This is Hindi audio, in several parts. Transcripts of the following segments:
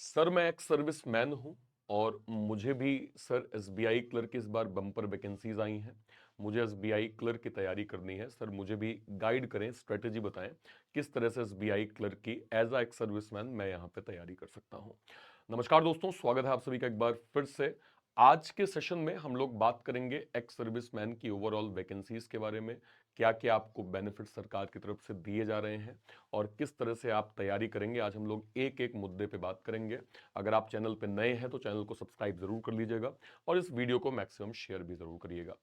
सर मैं एक सर्विसमैन हूँ और मुझे भी सर एसबीआई क्लर्क की इस बार बम्पर वैकेंसीज आई हैं। मुझे एसबीआई क्लर्क की तैयारी करनी है। सर मुझे भी गाइड करें, स्ट्रेटेजी बताएं किस तरह से एसबीआई क्लर्क की एज अ एक सर्विसमैन मैं यहाँ पे तैयारी कर सकता हूँ। नमस्कार दोस्तों, स्वागत है आप सभी का एक बार फिर से। आज के सेशन में हम लोग बात करेंगे एक्स सर्विसमैन की ओवरऑल वैकेंसीज के बारे में, क्या क्या आपको बेनिफिट सरकार की तरफ से दिए जा रहे हैं और किस तरह से आप तैयारी करेंगे। आज हम लोग एक एक मुद्दे पे बात करेंगे। अगर आप चैनल पे नए हैं तो चैनल को सब्सक्राइब जरूर कर लीजिएगा और इस वीडियो को मैक्सिमम शेयर भी जरूर करिएगा।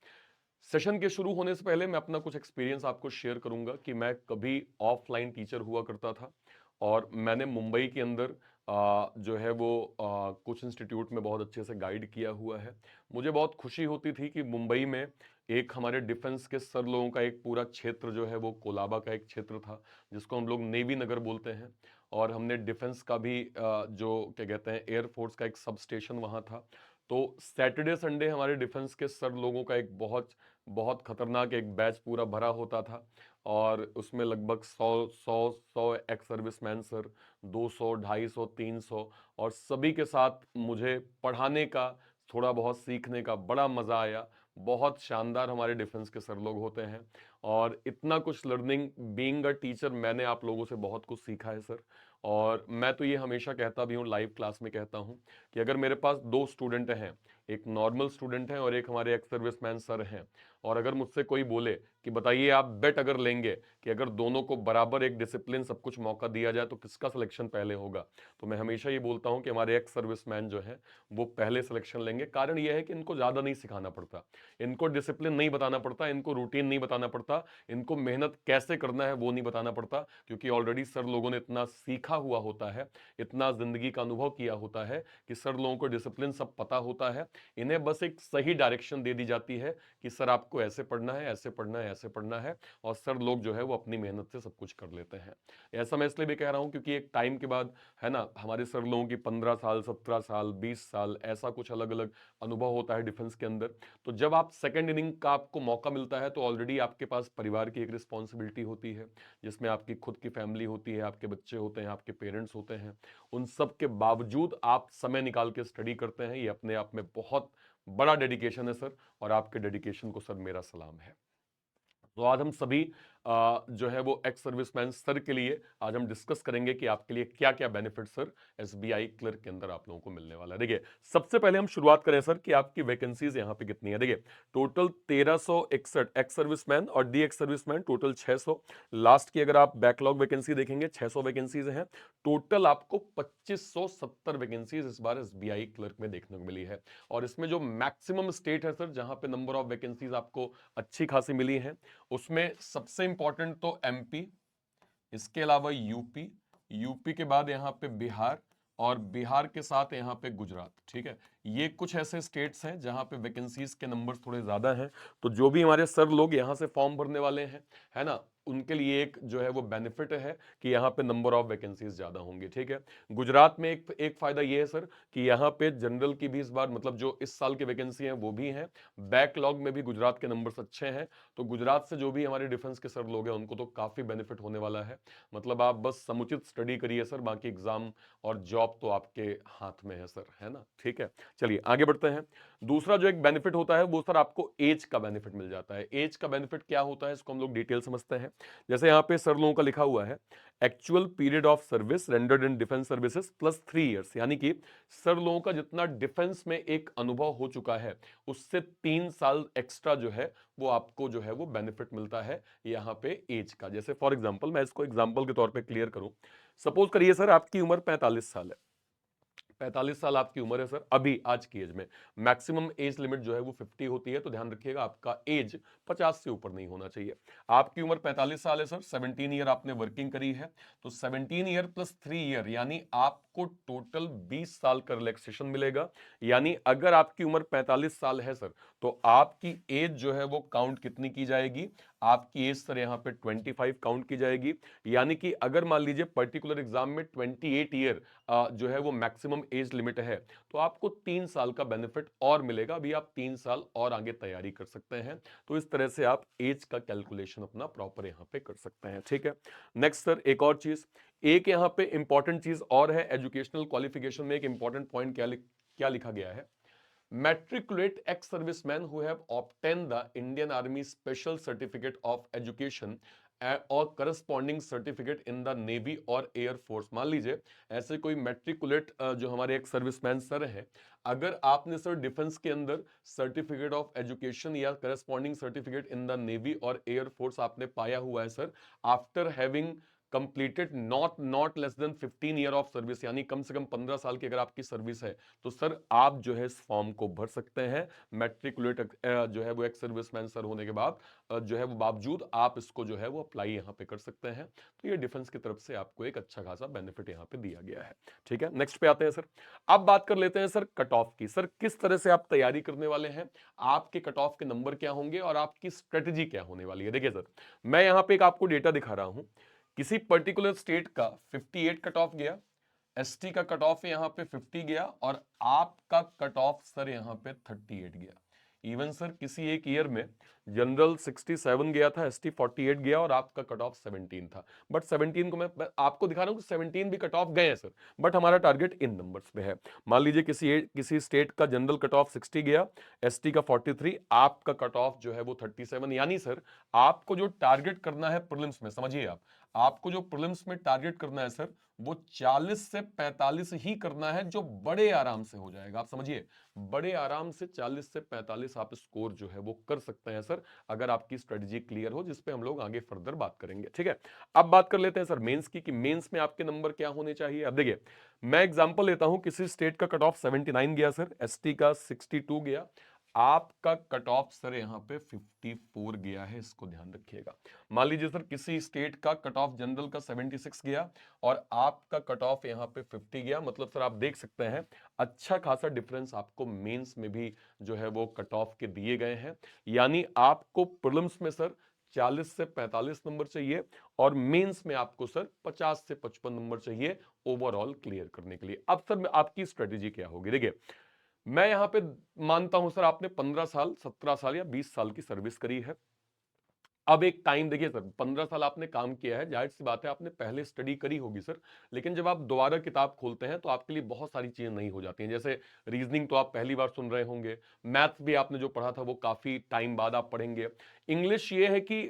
सेशन के शुरू होने से पहले मैं अपना कुछ एक्सपीरियंस आपको शेयर करूंगा कि मैं कभी ऑफलाइन टीचर हुआ करता था और मैंने मुंबई के अंदर जो है वो कुछ इंस्टीट्यूट में बहुत अच्छे से गाइड किया हुआ है। मुझे बहुत खुशी होती थी कि मुंबई में एक हमारे डिफेंस के सर लोगों का एक पूरा क्षेत्र जो है वो कोलाबा का एक क्षेत्र था, जिसको हम लोग नेवी नगर बोलते हैं। और हमने डिफेंस का भी जो क्या कहते हैं एयरफोर्स का एक सब स्टेशन वहाँ था। तो सैटरडे संडे हमारे डिफेंस के सर लोगों का एक बहुत बहुत खतरनाक एक बैच पूरा भरा होता था और उसमें लगभग 100 एक्स सर्विसमैन सर, 200, 250, 300, और सभी के साथ मुझे पढ़ाने का, थोड़ा बहुत सीखने का बड़ा मजा आया। बहुत शानदार हमारे डिफेंस के सर लोग होते हैं और इतना कुछ लर्निंग बीइंग अ टीचर मैंने आप लोगों से बहुत कुछ सीखा है सर। और मैं तो ये हमेशा कहता भी हूँ, लाइव क्लास में कहता हूँ कि अगर मेरे पास दो स्टूडेंट हैं, एक नॉर्मल स्टूडेंट है और एक हमारे एक्स सर्विसमैन सर हैं, और अगर मुझसे कोई बोले कि बताइए आप बेट अगर लेंगे कि अगर दोनों को बराबर एक डिसिप्लिन सब कुछ मौका दिया जाए तो किसका सिलेक्शन पहले होगा, तो मैं हमेशा ये बोलता हूं कि हमारे एक्स सर्विसमैन जो हैं वो पहले सिलेक्शन लेंगे। कारण यह है कि इनको ज्यादा नहीं सिखाना पड़ता, इनको डिसिप्लिन नहीं बताना पड़ता, इनको रूटीन नहीं बताना पड़ता, इनको मेहनत कैसे करना है वो नहीं बताना पड़ता, क्योंकि ऑलरेडी सर लोगों ने इतना सीखा हुआ होता है, इतना जिंदगी का अनुभव किया होता है कि सर लोगों को डिसिप्लिन सब पता होता है। इन्हें बस एक सही डायरेक्शन दे दी जाती है कि सर आपको ऐसे पढ़ना है, ऐसे पढ़ना है, ऐसे पढ़ना है, और सर लोग जो है वो अपनी मेहनत से सब कुछ कर लेते हैं। ऐसा मैं इसलिए भी कह रहा हूं क्योंकि एक टाइम के बाद है ना, हमारे सर लोगों की 15 साल, 17 साल, 20 साल ऐसा कुछ अलग अलग अनुभव होता है डिफेंस के अंदर। तो जब आप सेकेंड इनिंग का आपको मौका मिलता है तो ऑलरेडी आपके पास परिवार की एक रिस्पॉन्सिबिलिटी होती है, जिसमें आपकी खुद की फैमिली होती है, आपके बच्चे होते हैं, आपके पेरेंट्स होते हैं। उन सब के बावजूद आप समय निकाल के स्टडी करते हैं, ये अपने आप में बहुत बड़ा डेडिकेशन है सर, और आपके डेडिकेशन को सर मेरा सलाम है। तो आज हम सभी जो है वो एक्स सर्विसमैन सर के लिए आज हम डिस्कस करेंगे कि आपके लिए क्या क्या बेनिफिट सर एसबीआई क्लर्क के अंदर आप लोगों को मिलने वाला है। देखिए, सबसे पहले हम शुरुआत करें सर कि आपकी वैकेंसीज यहाँ पे कितनी है। देखिए, टोटल 1361 एक्स सर्विसमैन और D ex serviceman total 600। Last की अगर आप बैकलॉग वैकेंसी देखेंगे 600 वैकेंसीज हैं। टोटल आपको 2570 वैकेंसीज इस बार एसबीआई क्लर्क में देखने को मिली है। और इसमें जो मैक्सिमम स्टेट है सर जहां पे नंबर ऑफ वैकेंसीज आपको अच्छी खासी मिली है, उसमें सबसे इंपॉर्टेंट तो एमपी, इसके अलावा यूपी, यूपी के बाद यहाँ पे बिहार, और बिहार के साथ यहाँ पे गुजरात। ठीक है, ये कुछ ऐसे स्टेट्स हैं जहाँ पे वैकेंसीज के नंबर्स थोड़े ज्यादा हैं। तो जो भी हमारे सर लोग यहाँ से फॉर्म भरने वाले हैं, है ना, उनके लिए एक जो है वो बेनिफिट है कि यहाँ पे नंबर ऑफ वैकेंसीज ज्यादा होंगी। ठीक है, गुजरात में एक फायदा ये है सर कि यहाँ पे जनरल की भी इस बार, मतलब जो इस साल की वैकेंसी है वो भी है, बैकलॉग में भी गुजरात के नंबर्स अच्छे हैं। तो गुजरात से जो भी हमारे डिफेंस के सर लोग हैं उनको तो काफी बेनिफिट होने वाला है। मतलब आप बस समुचित स्टडी करिए सर, बाकी एग्जाम और जॉब तो आपके हाथ में है सर, है ना। ठीक है, चलिए आगे बढ़ते हैं। दूसरा जो एक बेनिफिट होता है वो सर आपको एज का बेनिफिट मिल जाता है। एज का बेनिफिट क्या होता है इसको हम लोग डिटेल समझते हैं। जैसे यहाँ पे सर लोगों का लिखा हुआ है actual period of service rendered in defence services plus 3 years, यानी कि सर लोगों का जितना डिफेंस में एक अनुभव हो चुका है उससे 3 साल एक्स्ट्रा जो है वो आपको जो है वो बेनिफिट मिलता है यहाँ पे एज का। जैसे फॉर एग्जांपल मैं इसको एग्जांपल के तौर पे क्लियर करूं, सपोज करिए सर आपकी उम्र 45 साल है। 45 साल आपकी उम्र है सर, अभी आज की एज में मैक्सिमम एज लिमिट जो है वो 50 होती है, तो ध्यान रखिएगा आपका एज 50 से ऊपर नहीं होना चाहिए। आपकी उम्र 45 साल है सर, 17 ईयर आपने वर्किंग करी है, तो 17 ईयर प्लस 3 ईयर यानी आपको टोटल 20 साल का रिलैक्सेशन मिलेगा। यानी अगर आपकी उम्र 45 साल है सर, तो आपकी एज जो है वो काउंट कितनी की जाएगी, आपकी एज सर यहाँ पे 25 काउंट की जाएगी। यानी कि अगर मान लीजिए पर्टिकुलर एग्जाम में 28 ईयर जो है वो मैक्सिमम एज लिमिट है, तो आपको 3 साल का बेनिफिट और मिलेगा। अभी आप 3 साल और आगे तैयारी कर सकते हैं। तो इस तरह से आप एज का कैलकुलेशन अपना प्रॉपर यहां पे कर सकते हैं। ठीक है, नेक्स्ट सर एक और चीज, एक यहाँ पे इंपॉर्टेंट चीज और है, एजुकेशनल क्वालिफिकेशन में एक इंपॉर्टेंट पॉइंट क्या लिखा गया है, matriculate ex-servicemen who have obtained the Indian Army Special Certificate of Education और corresponding certificate in the navy और एयर फोर्स। मान लीजिए ऐसे कोई मैट्रिकुलेट जो हमारे एक सर्विसमैन सर हैं, अगर आपने सर डिफेंस के अंदर सर्टिफिकेट ऑफ एजुकेशन या corresponding certificate in the navy और एयर फोर्स आपने पाया हुआ है sir, after having completed not less than 15 year of service, यानी कम से कम 15 साल की अगर आपकी सर्विस है, तो सर आप जो है इस फॉर्म को भर सकते हैं। मैट्रिकुलेट जो है वो एक्स सर्विसमैन सर होने के बाद जो है वो बावजूद आप इसको जो है वो अप्लाई यहाँ पे कर सकते हैं। तो ये डिफेंस की तरफ से आपको एक अच्छा खासा बेनिफिट यहाँ पे दिया गया है। ठीक है, नेक्स्ट पे आते हैं सर। अब बात कर लेते हैं सर कट ऑफ की। सर किस तरह से आप तैयारी करने वाले हैं, आपके कट ऑफ के नंबर क्या होंगे और आपकी स्ट्रेटेजी क्या होने वाली है। देखिए सर, मैं यहाँ पे एक आपको डेटा दिखा रहा हूं, किसी पर्टिकुलर स्टेट का 58 कट ऑफ गया, एसटी का कट ऑफ यहाँ पे 50 गया और आपका कट ऑफ सर यहाँ पे 38 गया। इवन सर किसी एक ईयर में जनरल 67 गया था, एसटी 48 गया और आपका कट ऑफ 17 था। बट 17 को मैं आपको दिखा रहा हूं कि 17 भी कट ऑफ गए हैं सर, बट हमारा टारगेट इन नंबर्स पे है। मान लीजिए किसी स्टेट का जनरल कट ऑफ 60 गया, एसटी का 43, आपका कट ऑफ जो है वो 37। यानी सर आपको जो टारगेट करना है प्रीलिम्स में, समझिए आपको जो प्रीलिम्स में टारगेट करना है सर, वो 40 से 45 ही करना है, जो बड़े आराम से हो जाएगा। आप समझिए, बड़े आराम से 40 से 45 आप स्कोर जो है वो कर सकते हैं सर, अगर आपकी स्ट्रेटजी क्लियर हो, जिस पे हम लोग आगे फर्दर बात करेंगे। ठीक है, अब बात कर लेते हैं सर मेंस की, कि मेंस में आपके नंबर क्या होने चाहिए। अब देखिए, मैं एग्जांपल लेता हूं, किसी स्टेट का कट ऑफ 79 गया सर, एसटी का 62 गया, आपका कट ऑफ सर यहाँ पे 54 गया है, इसको ध्यान रखिएगा। मान लीजिए सर किसी स्टेट का कट ऑफ जनरल का 76 गया और आपका कट ऑफ यहाँ पे 50 गया, मतलब सर आप देख सकते हैं अच्छा खासा डिफरेंस आपको मेंस में भी जो है वो कट ऑफ के दिए गए हैं। यानी आपको प्रीलिम्स में सर 40 से 45 नंबर चाहिए और मेंस में आपको सर 50 से 55 नंबर चाहिए ओवरऑल क्लियर करने के लिए। अब सर आपकी स्ट्रेटेजी क्या होगी, देखिए मैं यहां पे मानता हूं सर आपने 15 साल 17 साल या 20 साल की सर्विस करी है। अब एक टाइम देखिए सर, 15 साल आपने काम किया है, जाहिर सी बात है आपने पहले स्टडी करी होगी सर, लेकिन जब आप दोबारा किताब खोलते हैं तो आपके लिए बहुत सारी चीजें नहीं हो जाती हैं। जैसे रीजनिंग तो आप पहली बार सुन रहे होंगे, मैथ्स भी आपने जो पढ़ा था वो काफी टाइम बाद आप पढ़ेंगे। इंग्लिश ये है कि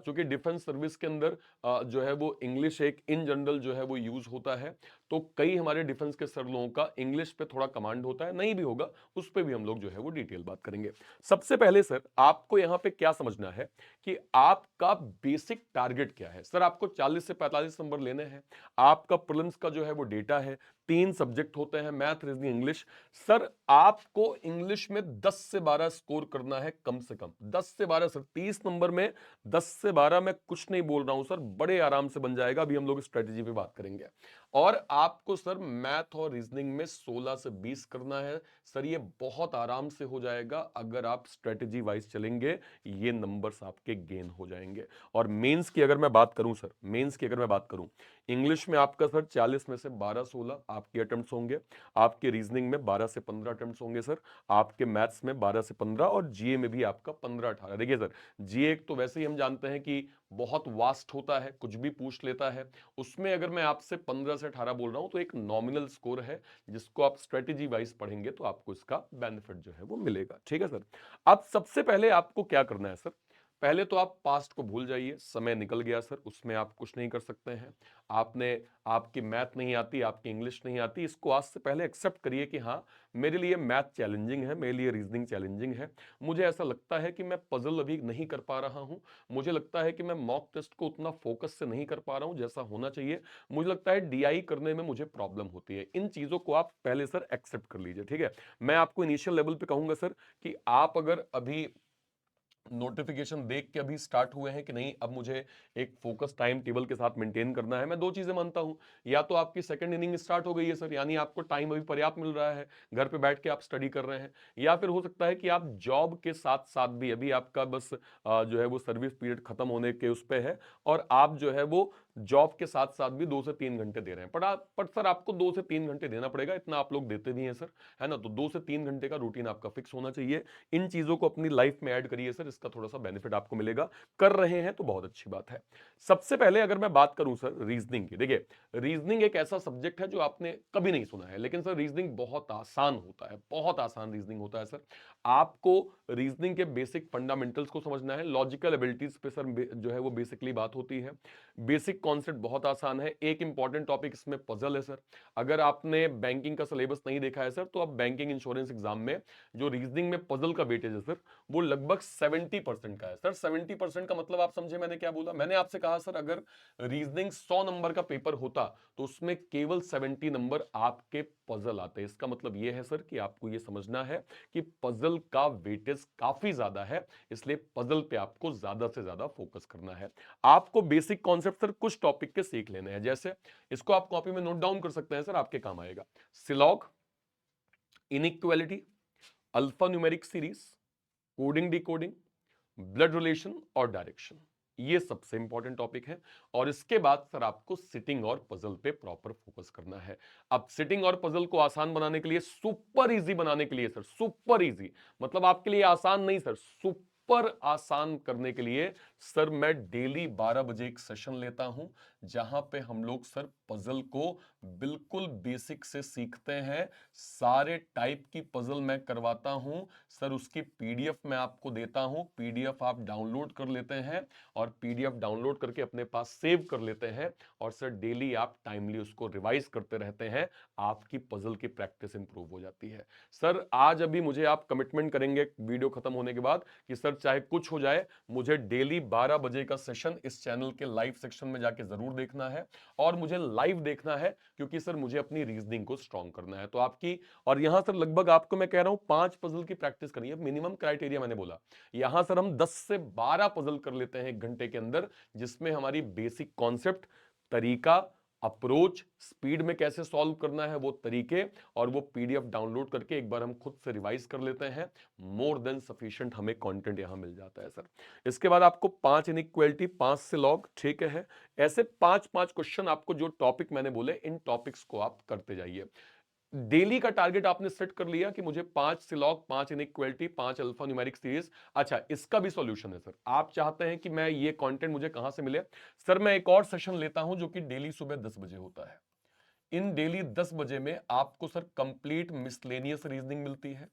चूंकि डिफेंस सर्विस के अंदर जो है वो इंग्लिश एक इन जनरल जो है वो यूज होता है, तो कई हमारे डिफेंस के सर लोगों का इंग्लिश पे थोड़ा कमांड होता है, नहीं भी होगा उस पर भी हम लोग जो है वो डिटेल बात करेंगे। सबसे पहले सर आपको यहां पे क्या समझना है कि आपका बेसिक टारगेट क्या है। सर आपको 40 से 45 नंबर लेने हैं, आपका प्रीलिम्स का जो है वो डेटा है, 3 सब्जेक्ट होते हैं, मैथ रीजनिंग इंग्लिश। सर आपको इंग्लिश में 10 से 12 स्कोर करना है कम से कम, 10 से 12 सर, 30 नंबर में 10 से 12 मैं कुछ नहीं बोल रहा हूं सर, बड़े आराम से बन जाएगा। अभी हम लोग स्ट्रेटेजी पे बात करेंगे। और आपको सर मैथ और रीजनिंग में 16 से 20 करना है सर, ये बहुत आराम से हो जाएगा अगर आप स्ट्रेटेजी वाइज चलेंगे, ये नंबर्स आपके गेन हो जाएंगे। और मेंस की अगर मैं बात करूं सर, मेंस की अगर मैं बात करूं, इंग्लिश में आपका सर 40 में से 12-16 आपके अटेम्प्ट्स होंगे, आपके रीजनिंग में 12 से 15 अटेम्प्ट्स होंगे सर, आपके मैथ्स में 12 से 15 और जीए में भी आपका 15-18। देखिए सर, जीए तो वैसे ही हम जानते हैं कि बहुत वास्ट होता है, कुछ भी पूछ लेता है, उसमें अगर मैं आपसे 15 से 18 बोल रहा हूं तो एक नॉमिनल स्कोर है, जिसको आप स्ट्रेटेजी वाइज पढ़ेंगे तो आपको इसका बेनिफिट जो है वो मिलेगा। ठीक है सर, अब सबसे पहले आपको क्या करना है सर, पहले तो आप पास्ट को भूल जाइए, समय निकल गया सर, उसमें आप कुछ नहीं कर सकते हैं। आपने आपकी मैथ नहीं आती, आपकी इंग्लिश नहीं आती, इसको आज से पहले एक्सेप्ट करिए कि हाँ मेरे लिए मैथ चैलेंजिंग है, मेरे लिए रीजनिंग चैलेंजिंग है, मुझे ऐसा लगता है कि मैं पजल अभी नहीं कर पा रहा हूं, मुझे लगता है कि मैं मॉक टेस्ट को उतना फोकस से नहीं कर पा रहा हूं जैसा होना चाहिए, मुझे लगता है डीआई करने में मुझे प्रॉब्लम होती है। इन चीजों को आप पहले सर एक्सेप्ट कर लीजिए। ठीक है, मैं आपको इनिशियल लेवल पे कहूंगा सर कि आप अगर अभी नोटिफिकेशन देख के अभी स्टार्ट हुए हैं कि नहीं, अब मुझे एक फोकस टाइम टेबल के साथ मेंटेन करना है, मैं दो चीजें मानता हूं, या तो आपकी सेकंड इनिंग स्टार्ट हो गई है सर, यानी आपको टाइम अभी पर्याप्त मिल रहा है, घर पे बैठ के आप स्टडी कर रहे हैं, या फिर हो सकता है कि आप जॉब के साथ साथ भी अभी आपका बस जो है वो सर्विस पीरियड खत्म होने के उस पे है और आप जो है वो जॉब के साथ साथ भी 2 से 3 घंटे दे रहे हैं, पर सर आपको 2 से 3 घंटे देना पड़ेगा, इतना आप लोग देते नहीं है सर, है ना। तो 2 से 3 घंटे का रूटीन आपका फिक्स होना चाहिए। इन चीजों को अपनी लाइफ में ऐड करिए सर, इसका थोड़ा सा बेनिफिट आपको मिलेगा। कर रहे हैं तो बहुत अच्छी बात है। सबसे पहले अगर मैं बात करूं सर रीजनिंग की, देखिए रीजनिंग एक ऐसा सब्जेक्ट है जो आपने कभी नहीं सुना है, लेकिन सर रीजनिंग बहुत आसान होता है, बहुत आसान रीजनिंग होता है सर। आपको रीजनिंग के बेसिक फंडामेंटल्स को समझना है, लॉजिकल एबिलिटीज पे सर जो है वो बेसिकली बात होती है। बेसिक कॉन्सेप्ट बहुत आसान है। एक इंपॉर्टेंट टॉपिक इसमें पजल है सर। अगर आपने बैंकिंग का सिलेबस नहीं देखा है सर, तो आप बैंकिंग इंश्योरेंस एग्जाम में जो रीजनिंग में पजल का वेटेज है सर, वो लगभग 70% का है सर। 70% का मतलब आप समझे मैंने क्या बोला? मैंने आपसे कहा सर अगर रीजनिंग 100 नंबर का पेपर होता तो उसमें केवल 70 नंबर आपके पजल आते। इसका मतलब यह है सर कि आपको यह समझना है कि पजल का वेटेज काफी ज्यादा है, इसलिए पजल पे आपको ज्यादा से ज्यादा फोकस करना है। आपको बेसिक कॉन्सेप्ट सर कुछ टॉपिक के सीख लेने हैं, जैसे इसको आप कॉपी में नोट डाउन कर सकते हैं सर, आपके काम आएगा। सिलॉग, inequality, alpha numeric series, coding decoding, blood relation और डायरेक्शन, ये सबसे इंपॉर्टेंट टॉपिक है। और इसके बाद सर आपको सिटिंग और पजल पे प्रॉपर फोकस करना है। अब सिटिंग और पजल को आसान बनाने के लिए, सुपर इजी बनाने के लिए सर, सुपर इजी मतलब आपके लिए आसान नहीं सर, सुपर आसान करने के लिए सर मैं डेली 12 बजे एक सेशन लेता हूं, जहां पे हम लोग सर पजल को बिल्कुल बेसिक से सीखते हैं। सारे टाइप की पजल मैं करवाता हूं सर, उसकी पीडीएफ मैं आपको देता हूं, पीडीएफ आप डाउनलोड कर लेते हैं और पीडीएफ डाउनलोड करके अपने पास सेव कर लेते हैं, और सर डेली आप टाइमली उसको रिवाइज करते रहते हैं, आपकी पजल की प्रैक्टिस इंप्रूव हो जाती है। सर आज अभी मुझे आप कमिटमेंट करेंगे वीडियो खत्म होने के बाद कि सर चाहे कुछ हो जाए, मुझे डेली 12 बजे का सेशन इस चैनल के लाइव सेक्शन में जाके जरूर देखना है, और मुझे लाइव देखना है क्योंकि सर मुझे अपनी रीजनिंग को स्ट्रॉन्ग करना है। तो आपकी, और यहां सर लगभग आपको मैं कह रहा हूं 5 पजल की प्रैक्टिस करनी है, मिनिमम क्राइटेरिया मैंने बोला। यहां सर हम 10 से 12 पजल कर लेते हैं 1 घंटे के अंदर, जिसमें हमारी बेसिक कॉन्सेप्ट, तरीका, अप्रोच, स्पीड में कैसे सॉल्व करना है वो तरीके, और वो पीडीएफ डाउनलोड करके एक बार हम खुद से रिवाइज कर लेते हैं। मोर देन सफिशिएंट हमें कंटेंट यहां मिल जाता है सर। इसके बाद आपको 5 इनइक्वालिटी, 5 से लॉग, ठीक है, ऐसे 5-5 क्वेश्चन आपको जो टॉपिक मैंने बोले, इन टॉपिक्स को आप करते जाइए। डेली का टारगेट आपने सेट कर लिया कि मुझे 5 सिलॉग, 5 इनइक्वालिटी, 5 अल्फा न्यूमेरिक सीरीज। अच्छा, इसका भी सॉल्यूशन है सर। आप चाहते हैं कि मैं ये कंटेंट मुझे कहां से मिले? सर मैं एक और सेशन लेता हूं जो कि डेली सुबह 10 बजे होता है। इन डेली 10 बजे में आपको सर कंप्लीट मिसलेनियस रीजनिंग मिलती है,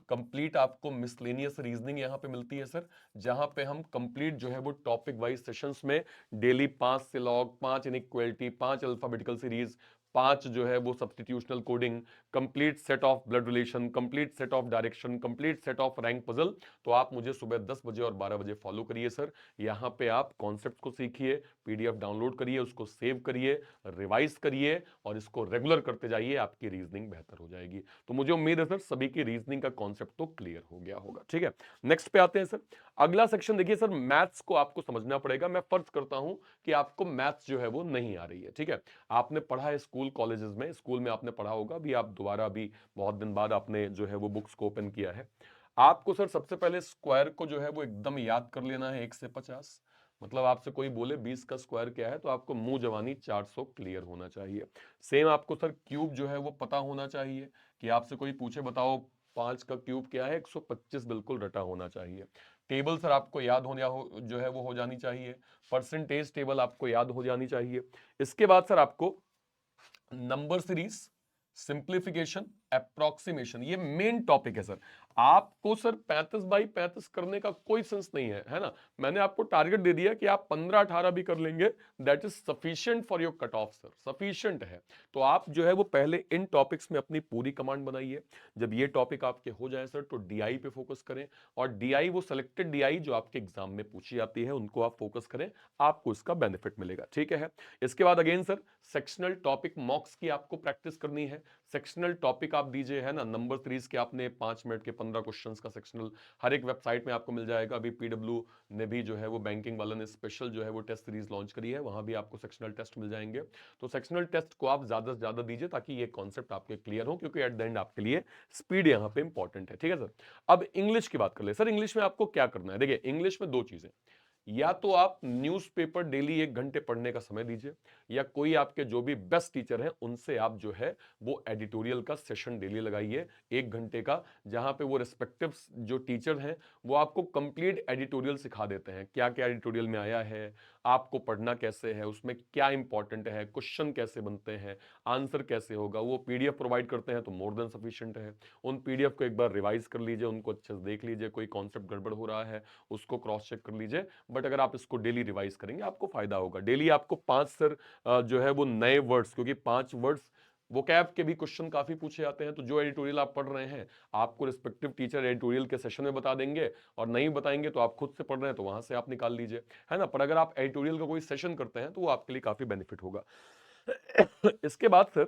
कंप्लीट आपको मिसलेनियस रीजनिंग यहां पे मिलती है सर, जहां पे हम कंप्लीट जो है वो टॉपिक वाइज सेशंस में डेली 5 सिलॉग, 5 इनइक्वालिटी, 5 अल्फाबेटिकल सीरीज, 5 जो है वो substitutional coding, complete set of blood relation, complete set of direction, complete set of rank puzzle. तो आप मुझे सुबह 10 बजे और 12 बजे फॉलो करिए सर। यहां पे आप कॉन्सेप्ट को सीखिए, पीडीएफ डाउनलोड करिए, उसको सेव करिए, रिवाइज करिए, और इसको रेगुलर करते जाइए, आपकी रीजनिंग बेहतर हो जाएगी। तो मुझे उम्मीद है सर सभी की रीजनिंग का कॉन्सेप्ट तो क्लियर हो गया होगा, ठीक है। नेक्स्ट पे आते हैं सर। अगला सेक्शन देखिए सर, मैथ्स को आपको समझना पड़ेगा। मैं फर्ज करता हूं कि आपको मैथ्स जो है वो नहीं आ रही है, ठीक है। आपने पढ़ा है स्कूल कॉलेजेस में, स्कूल में आपने पढ़ा होगा, अभी आप दोबारा अभी बहुत दिन बाद आपने जो है वो बुक्स को ओपन किया है। आपको सर सबसे पहले स्क्वायर को जो है वो एकदम याद कर लेना है 1 से 50। मतलब आपसे कोई बोले 20 का स्क्वायर क्या है, तो आपको मुंह जवानी 400 क्लियर होना चाहिए। सेम आपको सर क्यूब जो है वो पता होना चाहिए, कि आपसे कोई पूछे बताओ 5 का क्यूब क्या है, 125 बिल्कुल रटा होना चाहिए। टेबल सर आपको याद होने जो है वो हो जानी चाहिए। परसेंटेज टेबल आपको याद हो जानी चाहिए। इसके बाद सर आपको नंबर सीरीज, सिंप्लीफिकेशन, अप्रोक्सीमेशन, ये मेन टॉपिक है सर। आपको सर 35/35 करने का कोई सेंस नहीं है, है ना। मैंने आपको टारगेट दे दिया कि आप 15-18 भी कर लेंगे, that is sufficient for your cut off sir, sufficient है। तो आप जो है वो पहले इन टॉपिक्स में अपनी पूरी कमांड बनाइए। जब ये टॉपिक आपके हो जाए सर, तो डीआई पे फोकस करें, और डीआई वो सिलेक्टेड डीआई जो आपके एग्जाम में पूछी जाती है उनको आप फोकस करें, आपको इसका बेनिफिट मिलेगा, ठीक है। इसके बाद अगेन सर सेक्शनल टॉपिक मॉक्स की आपको प्रैक्टिस करनी है। सेक्शनल टॉपिक आप दीजिए, है ना, नंबर सीरीज के आपने 5 मिनट के 15 क्वेश्चंस का सेक्शनल हर एक वेबसाइट में आपको मिल जाएगा। अभी पीडब्ल्यू ने भी जो है वो बैंकिंग वाला ने स्पेशल जो है वो टेस्ट सीरीज लॉन्च करी है, वहां भी आपको सेक्शनल टेस्ट मिल जाएंगे। तो सेक्शनल टेस्ट को आप ज्यादा से ज्यादा दीजिए ताकि ये कॉन्सेप्ट आपके क्लियर हो, क्योंकि एट द एंड आपके लिए स्पीड यहाँ पे इंपॉर्टेंट है, ठीक है सर। अब इंग्लिश की बात कर ले सर। इंग्लिश में आपको क्या करना है? देखिए इंग्लिश में दो चीजें, या तो आप न्यूज़पेपर डेली 1 घंटे पढ़ने का समय दीजिए, या कोई आपके जो भी बेस्ट टीचर हैं उनसे आप जो है वो एडिटोरियल का सेशन डेली लगाइए 1 घंटे का, जहां पे वो रिस्पेक्टिव जो टीचर हैं वो आपको कंप्लीट एडिटोरियल सिखा देते हैं, क्या क्या एडिटोरियल में आया है, आपको पढ़ना कैसे है, उसमें क्या इंपॉर्टेंट है, क्वेश्चन कैसे बनते हैं, आंसर कैसे होगा। वो पीडीएफ प्रोवाइड करते हैं तो मोर देन सफिशिएंट है। उन पीडीएफ को एक बार रिवाइज कर लीजिए, उनको अच्छे से देख लीजिए, कोई कॉन्सेप्ट गड़बड़ हो रहा है उसको क्रॉस चेक कर लीजिए। बट अगर आप इसको डेली रिवाइज करेंगे आपको फायदा होगा। डेली आपको 5 सर जो है वो नए वर्ड्स, क्योंकि 5 वर्ड्स वोकैब के भी क्वेश्चन काफी पूछे जाते हैं, तो जो एडिटोरियल आप पढ़ रहे हैं आपको रिस्पेक्टिव टीचर एडिटोरियल के सेशन में बता देंगे, और नहीं बताएंगे तो आप खुद से पढ़ रहे हैं तो वहां से आप निकाल लीजिए, है ना। पर अगर आप एडिटोरियल का कोई सेशन करते हैं तो वो आपके लिए काफी बेनिफिट होगा। इसके बाद सर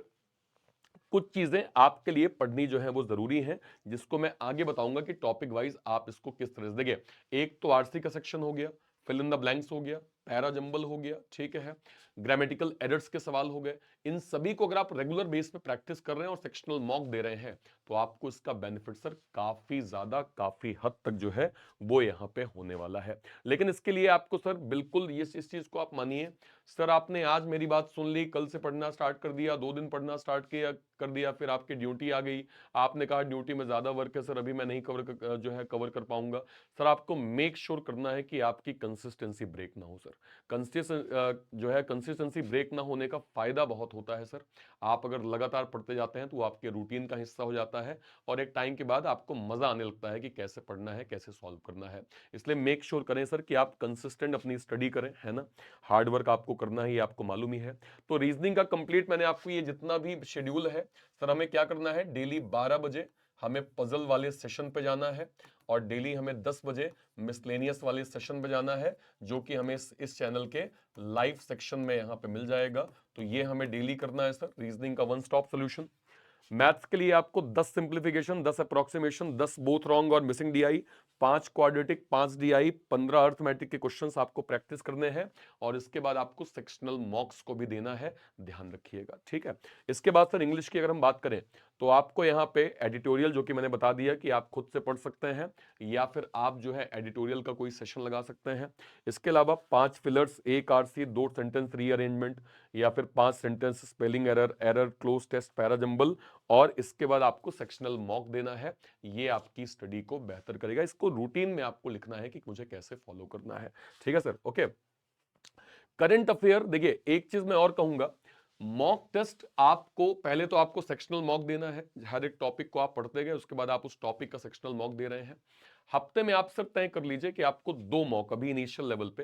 कुछ चीजें आपके लिए पढ़नी जो है वो जरूरी है, जिसको मैं आगे बताऊंगा कि टॉपिक वाइज आप इसको किस तरह से देखिए। एक तो आरसी का सेक्शन हो गया, फिल इन द ब्लैंक्स हो गया, पैरा जंबल हो गया, ठीक है, ग्रामेटिकल एरर्स के सवाल हो गए। इन सभी को अगर आप रेगुलर बेस पे प्रैक्टिस कर रहे हैं और सेक्शनल मॉक दे रहे हैं तो आपको इसका बेनिफिट सर काफी ज्यादा, काफी हद तक जो है वो यहाँ पे होने वाला है। लेकिन इसके लिए आपको सर बिल्कुल ये इस चीज को आप मानिए, सर आपने आज मेरी बात सुन ली, कल से पढ़ना स्टार्ट कर दिया, 2 दिन पढ़ना स्टार्ट किया कर दिया, फिर आपकी ड्यूटी आ गई, आपने कहा ड्यूटी में ज्यादा वर्क है सर, अभी मैं नहीं जो है कवर कर पाऊंगा। सर आपको मेक श्योर करना है कि आपकी कंसिस्टेंसी ब्रेक ना हो सर। जो है कंसिस्टेंसी ब्रेक ना होने का फायदा बहुत होता है सर। आप अगर लगातार पढ़ते जाते हैं तो वो आपके रूटीन का हिस्सा हो जाता है, और एक टाइम के बाद आपको मजा आने लगता है कि कैसे पढ़ना है, कैसे सॉल्व करना है। इसलिए मेक श्योर करें सर कि आप कंसिस्टेंट अपनी स्टडी करें, है ना। हार्ड वर्क आपको करना ही, आपको मालूम ही है। तो रीजनिंग का कंप्लीट मैंने आपको ये जितना भी शेड्यूल है सर, हमें क्या करना है, डेली 12 बजे हमें पजल वाले सेशन पे जाना है, और डेली हमें 10 बजे मिसलेनियस वाले सेशन पे जाना है, जो कि हमें इस चैनल के लाइव सेक्शन में यहाँ पे मिल जाएगा। तो ये हमें डेली करना है सर, रीजनिंग का वन स्टॉप सोल्यूशन। मैथ्स के लिए आपको 10 सिंप्लीफिकेशन, 10 अप्रोक्सीमेशन, 10 बोथ रॉन्ग और missing DI, 5 quadratic, 5 DI, 15 arithmetic के क्वेश्चंस आपको प्रैक्टिस करने हैं, और इसके बाद आपको सेक्शनल मॉक्स को भी देना है, ध्यान रखिएगा, ठीक है। इसके बाद सर इंग्लिश की अगर हम बात करें तो आपको यहाँ पे एडिटोरियल, जो कि मैंने बता दिया कि आप खुद से पढ़ सकते हैं, या फिर आप जो है एडिटोरियल का कोई सेशन लगा सकते हैं। इसके अलावा 5 फिलर्स, 1 आरसी, 2 सेंटेंस रीअरेंजमेंट, या फिर 5 sentence spelling error, close test, parajumble, और इसके बाद आपको सेक्शनल मॉक देना है। ये आपकी स्टडी को बेहतर करेगा। इसको रूटीन में आपको लिखना है कि मुझे कैसे फॉलो करना है, ठीक है सर, ओके। करंट अफेयर, देखिए एक चीज मैं और कहूंगा, मॉक टेस्ट आपको पहले तो आपको सेक्शनल मॉक देना है, हर एक टॉपिक को आप पढ़ते गए, उसके बाद आप उस टॉपिक का सेक्शनल मॉक दे रहे हैं। हफ्ते में आप सब तय कर लीजिए कि आपको 2 मॉक अभी इनिशियल लेवल पे,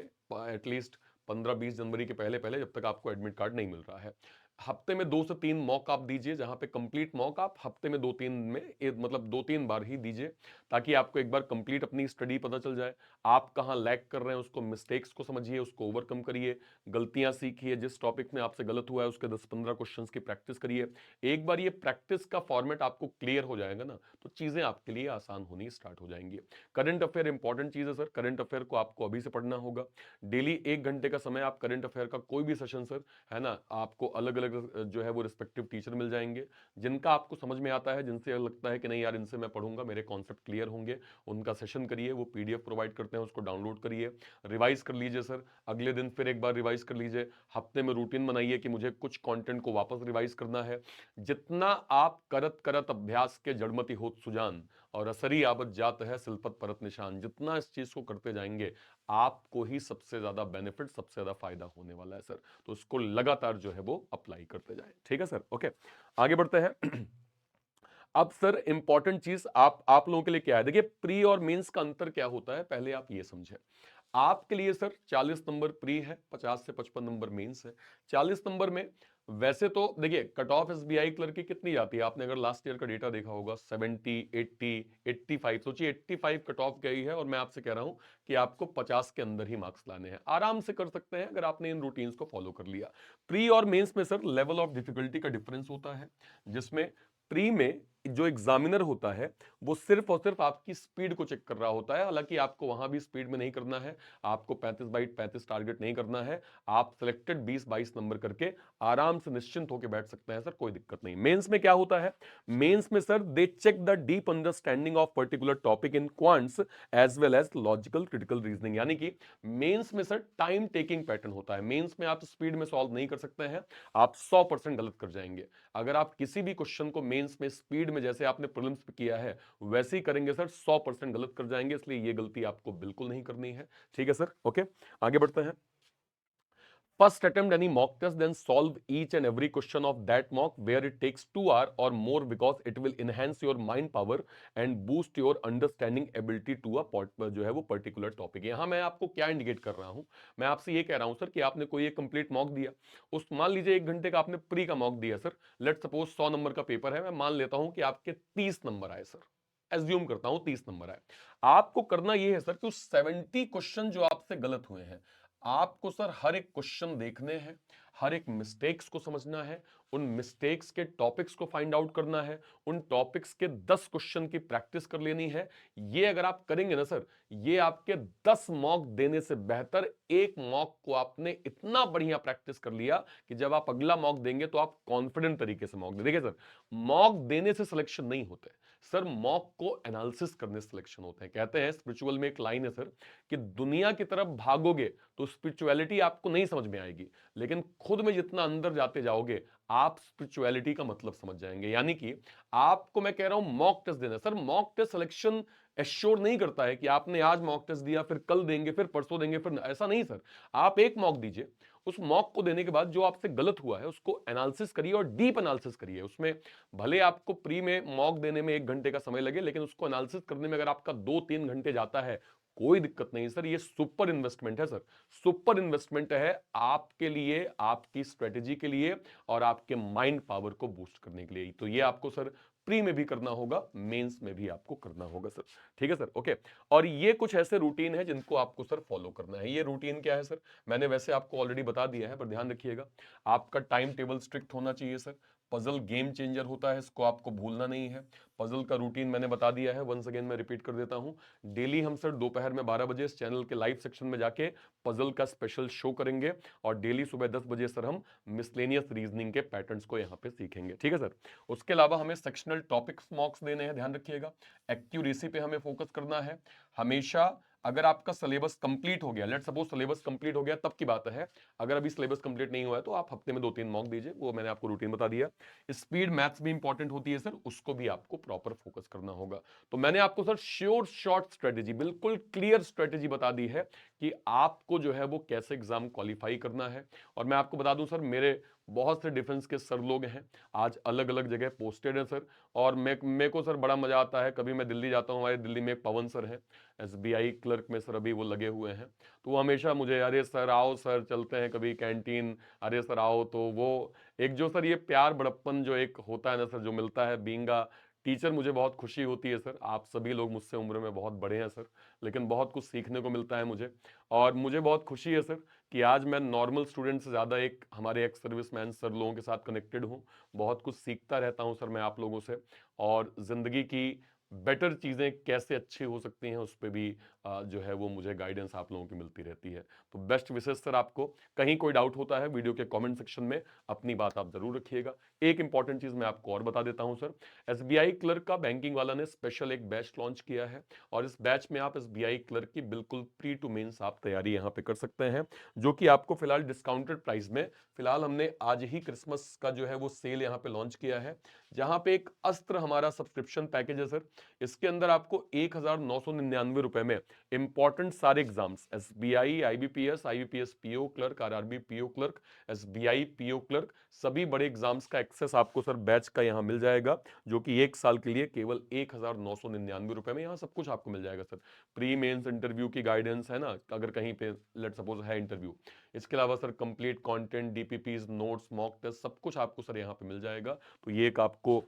एटलीस्ट 15-20 जनवरी के पहले पहले, जब तक आपको एडमिट कार्ड नहीं मिल रहा है, हफ्ते में 2 से 3 मॉक आप दीजिए, जहां पे कंप्लीट मॉक आप हफ्ते में 2-3 में मतलब 2-3 बार ही दीजिए, ताकि आपको एक बार कंप्लीट अपनी स्टडी पता चल जाए, आप कहां लैग कर रहे हैं, उसको मिस्टेक्स को समझिए, उसको ओवरकम करिए, गलतियां सीखिए, जिस टॉपिक में आपसे गलत हुआ है उसके 10-15 क्वेश्चंस की प्रैक्टिस करिए। एक बार ये प्रैक्टिस का फॉर्मेट आपको क्लियर हो जाएगा ना, तो चीजें आपके लिए आसान होनी स्टार्ट हो जाएंगी। करंट अफेयर इंपॉर्टेंट चीज है सर, करंट अफेयर को आपको अभी से पढ़ना होगा। डेली 1 घंटे का समय आप करंट अफेयर का कोई भी सेशन सर, है ना, आपको अलग अलग जो है वो रिस्पेक्टिव टीचर मिल जाएंगे, जिनका आपको समझ में आता है, जिनसे लगता है कि नहीं यार इनसे मैं पढ़ूंगा, मेरे कॉन्सेप्ट क्लियर होंगे, उनका सेशन करिए। वो पीडीएफ प्रोवाइड करते हैं, उसको डाउनलोड करिए, रिवाइज कर लीजिए सर, अगले दिन फिर एक बार रिवाइज कर लीजिए। हफ्ते में रूटीन बनाइए कि मुझे कुछ कंटेंट को वापस रिवाइज करना है। जितना आप करत करत अभ्यास के जड़मति होत सुजान, और असरी आबद जात है सिलपत परत निशान, जितना इस चीज को करते जाएंगे आपको ही सबसे ज्यादा बेनिफिट, सबसे ज्यादा फायदा होने वाला है सर। तो इसको लगातार जो है वो अप्लाई करते जाएं, ठीक है सर, ओके। आगे बढ़ते हैं। अब सर इंपॉर्टेंट चीज आप लोगों के लिए क्या है, देखिए प्री और मेंस का अंतर क्या होता है, पहले आप ये समझें। आपके लिए सर 40 नंबर प्री है, 50 से 55 नंबर मेंस है। 40 नंबर में वैसे तो देखिए कट ऑफ एसबीआई क्लर्क की कितनी जाती है, आपने अगर लास्ट ईयर का डेटा देखा होगा 70, 80, 85, सोचिए 85 कट ऑफ गई है, और मैं आपसे कह रहा हूं कि आपको 50 के अंदर ही मार्क्स लाने हैं। आराम से कर सकते हैं अगर आपने इन रूटीन्स को फॉलो कर लिया। प्री और मेंस में सर लेवल ऑफ डिफिकल्टी का डिफरेंस होता है, जिसमें प्री में जो एग्जामिनर होता है वो सिर्फ और सिर्फ आपकी स्पीड को चेक कर रहा होता है। हालांकि आपको वहां भी स्पीड में नहीं करना है, आपको 35/35 टारगेट नहीं करना है। आप सिलेक्टेड 20-22 नंबर करके आराम से निश्चिंत होकर बैठ सकते हैं सर, कोई दिक्कत नहीं। मेंस में क्या होता है, मेंस में sir they check the deep understanding of particular topic in quants as well as logical critical reasoning. यानी कि मेंस में सर टाइम टेकिंग पैटर्न होता है। मेंस में आप स्पीड में सॉल्व नहीं कर सकते हैं, आप 100% गलत कर जाएंगे। अगर आप किसी भी क्वेश्चन को मेंस में स्पीड में जैसे आपने प्रीलिम्स में किया है वैसे ही करेंगे सर, 100% गलत कर जाएंगे। इसलिए ये गलती आपको बिल्कुल नहीं करनी है। ठीक है सर, ओके, आगे बढ़ते हैं। First attempt any mock test, then solve each and every question of that mock where it takes 2 hours or more because it will enhance your mind power and boost your understanding ability to a जो है वो पर्टिकुलर टॉपिक। यहाँ मैं आपको क्या इंडिकेट कर रहा हूँ, मैं आपसे ये कह रहा हूँ सर कि आपने कोई एक कंप्लीट मॉक दिया, उस मान लीजिए 1 घंटे का आपने प्री का मॉक दिया सर, लेट सपोज 100 नंबर का पेपर है, मैं मान लेता हूँ कि आपके 30 नंबर आए सर, एज्यूम करता हूं 30 नंबर आए। आपको करना यह है सर कि उस 70 क्वेश्चन जो आपसे गलत हुए हैं, आपको सर हर एक क्वेश्चन देखने हैं, हर एक मिस्टेक्स को समझना है, उन मिस्टेक्स के टॉपिक्स को फाइंड आउट करना है, उन टॉपिक्स के 10 क्वेश्चन की प्रैक्टिस कर लेनी है। ये अगर आप करेंगे ना सर, ये आपके 10 मॉक देने से बेहतर, एक मॉक को आपने इतना बढ़िया प्रैक्टिस कर लिया कि जब आप अगला मॉक देंगे तो आप कॉन्फिडेंट तरीके से मॉक दे। देखिए सर, मॉक देने से सिलेक्शन नहीं होते सर, मॉक को एनालिसिस करने से सिलेक्शन होते हैं। कहते हैं स्पिरिचुअल में एक लाइन है सर कि दुनिया की तरफ भागोगे तो स्पिरिचुअलिटी आपको नहीं समझ में आएगी, लेकिन खुद में जितना अंदर जाते जाओगे आप स्पिरिचुअलिटी का मतलब समझ जाएंगे। यानी कि आपको मैं कह रहा हूं मॉक टेस्ट देना sir, mock test selection assure नहीं करता है कि आपने आज मॉक टेस्ट दिया फिर कल देंगे फिर परसों देंगे, फिर ऐसा नहीं सर। आप एक मॉक दीजिए, उस मॉक को देने के बाद जो आपसे गलत हुआ है उसको एनालिसिस करिए और डीप एनालिसिस करिए। उसमें भले आपको प्री में मॉक देने में 1 घंटे का समय लगे, लेकिन उसको एनालिसिस करने में अगर आपका 2-3 घंटे जाता है, कोई दिक्कत नहीं सर, ये सुपर इन्वेस्टमेंट है सर, सुपर इन्वेस्टमेंट है आपके लिए, आपकी स्ट्रेटेजी के लिए और आपके माइंड पावर को बूस्ट करने के लिए। तो ये आपको सर प्री में भी करना होगा, मेंस में भी आपको करना होगा सर। ठीक है सर, ओके। और ये कुछ ऐसे रूटीन है जिनको आपको सर फॉलो करना है। ये रूटीन क्या है सर, मैंने वैसे आपको ऑलरेडी बता दिया है, पर ध्यान रखिएगा आपका टाइम टेबल स्ट्रिक्ट होना चाहिए सर। पजल गेम चेंजर होता है, इसको आपको भूलना नहीं है। पजल का रूटीन मैंने बता दिया है, वंस अगेन मैं रिपीट कर देता हूं। डेली हम सर दोपहर में 12 बजे इस चैनल के लाइव सेक्शन में जाके पजल का स्पेशल शो करेंगे और डेली सुबह 10 बजे सर हम मिसलेनियस रीजनिंग के पैटर्न्स को यहाँ पे सीखेंगे। ठीक है सर, उसके अलावा हमें सेक्शनल टॉपिक्स मॉक्स देने हैं, ध्यान रखिएगा। एक्यूरेसी पे हमें फोकस करना है हमेशा। अगर आपका सिलेबस कंप्लीट हो गया, लेट सपोज सिलेबस कंप्लीट हो गया तब की बात है, अगर अभी सिलेबस कंप्लीट नहीं हुआ है तो आप हफ्ते में 2-3 मॉक दीजिए, वो मैंने आपको रूटीन बता दिया। स्पीड मैथ्स भी इंपॉर्टेंट होती है सर, उसको भी आपको प्रॉपर फोकस करना होगा। तो मैंने आपको सर श्योर शॉर्ट स्ट्रेटेजी, बिल्कुल क्लियर स्ट्रेटेजी बता दी है कि आपको जो है वो कैसे एग्जाम क्वालिफाई करना है। और मैं आपको बता दूं सर, मेरे बहुत से डिफेंस के सर लोग हैं, आज अलग अलग जगह पोस्टेड हैं सर। और मेरे को सर बड़ा मजा आता है, कभी मैं दिल्ली जाता हूँ, हमारे दिल्ली में एक पवन सर हैं, एसबीआई क्लर्क में सर अभी वो लगे हुए हैं। तो वो हमेशा मुझे, अरे सर आओ सर चलते हैं कभी कैंटीन, अरे सर आओ, तो वो एक जो सर ये प्यार बड़प्पन जो एक होता है ना सर, जो मिलता है बीइंग टीचर, मुझे बहुत खुशी होती है सर। आप सभी लोग मुझसे उम्र में बहुत बड़े हैं सर, लेकिन बहुत कुछ सीखने को मिलता है मुझे। और मुझे बहुत खुशी है सर कि आज मैं नॉर्मल स्टूडेंट से ज़्यादा एक हमारे एक्स सर्विसमैन सर लोगों के साथ कनेक्टेड हूँ। बहुत कुछ सीखता रहता हूँ सर मैं आप लोगों से, और ज़िंदगी की बेटर चीज़ें कैसे अच्छी हो सकती हैं उस पर भी जो है वो मुझे गाइडेंस आप लोगों की मिलती रहती है। तो बेस्ट विशेष सर आपको। कहीं कोई डाउट होता है वीडियो के कमेंट सेक्शन में अपनी बात आप जरूर रखिएगा। एक इंपॉर्टेंट चीज़ मैं आपको और बता देता हूं सर, एसबीआई क्लर्क का बैंकिंग वाला ने स्पेशल एक बैच लॉन्च किया है, और इस बैच में आप एसबीआई क्लर्क की बिल्कुल प्री टू मेंस आप तैयारी यहाँ पे कर सकते हैं, जो कि आपको फिलहाल डिस्काउंटेड प्राइस में, फिलहाल हमने आज ही क्रिसमस का जो है वो सेल यहाँ पे लॉन्च किया है, जहां पे एक अस्त्र हमारा सब्सक्रिप्शन पैकेज है सर। इसके अंदर आपको 1999 रुपए में इंपॉर्टेंट सारे exams, SBI, IBPS, IBPS PO clerk, RRB PO clerk, SBI PO clerk, सभी बड़े एग्जाम्स का एक्सेस आपको सर बैच का यहाँ मिल जाएगा, जो कि 1 साल के लिए केवल 1999 रुपए में यहाँ सब कुछ आपको मिल जाएगा सर। प्री मेंस इंटरव्यू की गाइडेंस है ना, अगर कहीं पे लेट सपोज है इंटरव्यू, इसके अलावा sir complete content, DPPs, notes, mock test, सब कुछ आपको सर यहाँ पे मिल जाएगा। तो ये एक आपको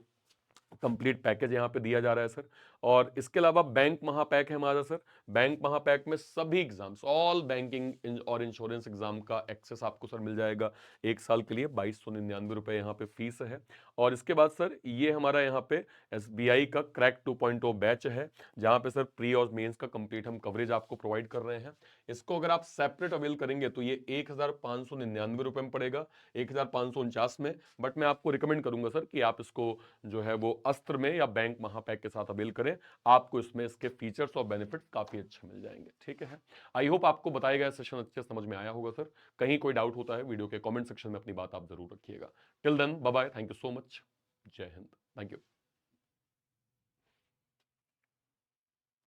कंप्लीट पैकेज यहाँ पे दिया जा रहा है सर। और इसके अलावा बैंक महापैक है हमारा सर। बैंक महापैक में सभी एग्जाम्स, ऑल बैंकिंग और इंश्योरेंस एग्जाम का एक्सेस आपको सर मिल जाएगा 1 साल के लिए। 2299 रुपए यहाँ पे फीस है। और इसके बाद सर ये हमारा यहाँ पे एसबीआई का क्रैक 2.0 बैच है, जहाँ पे सर प्री और मेंस का कंप्लीट हम कवरेज आपको प्रोवाइड कर रहे हैं। इसको अगर आप सेपरेट अवेल करेंगे तो ये 1599 रुपए में पड़ेगा, 1549 में। बट मैं आपको रिकमेंड करूंगा सर कि आप इसको जो है वो अस्त्र में या बैंक महापैक के साथ अवेल करें। आपको इसमें इसके फीचर्स और बेनिफिट्स काफी अच्छे मिल जाएंगे। ठीक है, आई होप आपको बताया गया सेशन अच्छे समझ में आया होगा सर। कहीं कोई डाउट होता है वीडियो के कमेंट सेक्शन में अपनी बात आप जरूर रखिएगा। Till then bye bye, thank you so much, जय हिंद, थैंक यू।